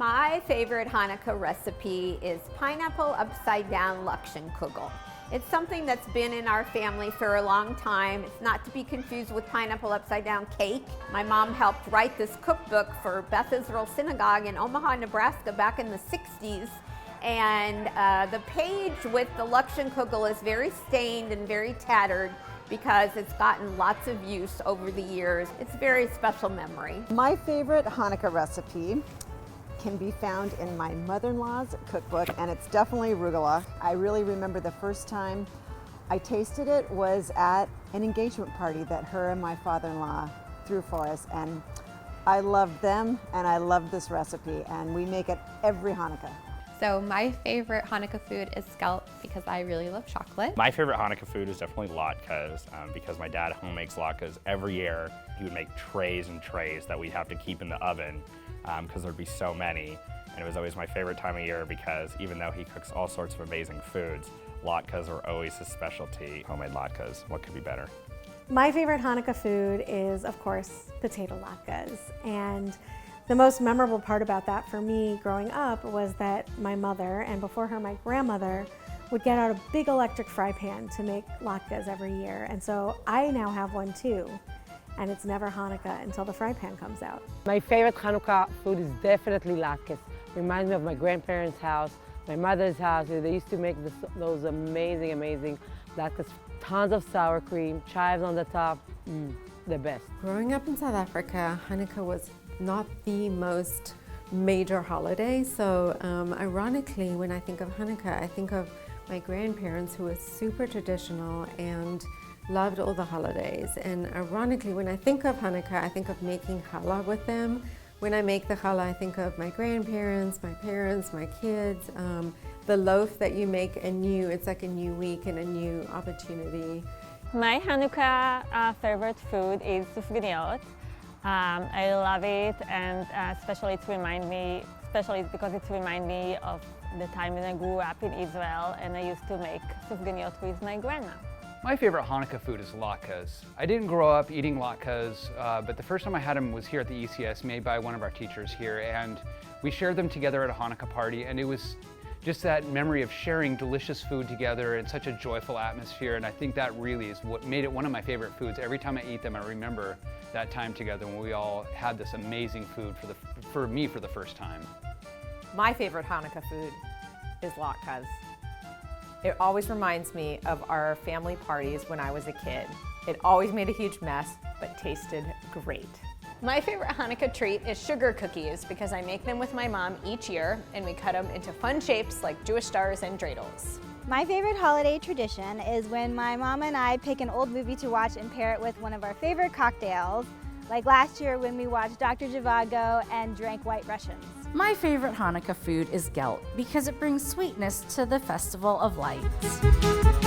My favorite Hanukkah recipe is pineapple upside down Latkes. It's something that's been in our family for a long time. It's not to be confused with pineapple upside down cake. My mom helped write this cookbook for Beth Israel Synagogue in Omaha, Nebraska back in the 60s. And the page with the Latkes is very stained and very tattered because it's gotten lots of use over the years. It's a very special memory. My favorite Hanukkah recipe can be found in my mother-in-law's cookbook, and it's definitely arugula. I really remember the first time I tasted it was at an engagement party that her and my father-in-law threw for us, and I loved them and I loved this recipe, and we make it every Hanukkah. So my favorite Hanukkah food is scalp because I really love chocolate. My favorite Hanukkah food is definitely latkes because my dad home makes latkes every year. He would make trays and trays that we'd have to keep in the oven because there'd be so many. And it was always my favorite time of year because even though he cooks all sorts of amazing foods, latkes were always his specialty. Homemade latkes, what could be better? My favorite Hanukkah food is, of course, potato latkes. And the most memorable part about that for me growing up was that my mother, and before her my grandmother, would get out a big electric fry pan to make latkes every year. And so I now have one too. And it's never Hanukkah until the fry pan comes out. My favorite Hanukkah food is definitely latkes. Reminds me of my grandparents' house, my mother's house. They used to make those amazing, amazing latkes. Tons of sour cream, chives on the top, the best. Growing up in South Africa, Hanukkah was not the most major holiday. So ironically, when I think of Hanukkah, I think of my grandparents who were super traditional and loved all the holidays. And ironically, when I think of Hanukkah, I think of making challah with them. When I make the challah, I think of my grandparents, my parents, my kids. The loaf that you make anew, it's like a new week and a new opportunity. My Hanukkah favorite food is sufganiyot. I love it, and especially because it reminds me of the time when I grew up in Israel and I used to make sufganiyot with my grandma. My favorite Hanukkah food is latkes. I didn't grow up eating latkes, but the first time I had them was here at the ECS, made by one of our teachers here, and we shared them together at a Hanukkah party, and it was just that memory of sharing delicious food together in such a joyful atmosphere, and I think that really is what made it one of my favorite foods. Every time I eat them, I remember that time together when we all had this amazing food for me for the first time. My favorite Hanukkah food is latkes. It always reminds me of our family parties when I was a kid. It always made a huge mess, but tasted great. My favorite Hanukkah treat is sugar cookies because I make them with my mom each year and we cut them into fun shapes like Jewish stars and dreidels. My favorite holiday tradition is when my mom and I pick an old movie to watch and pair it with one of our favorite cocktails, like last year when we watched Dr. Zhivago and drank White Russians. My favorite Hanukkah food is gelt because it brings sweetness to the Festival of Lights.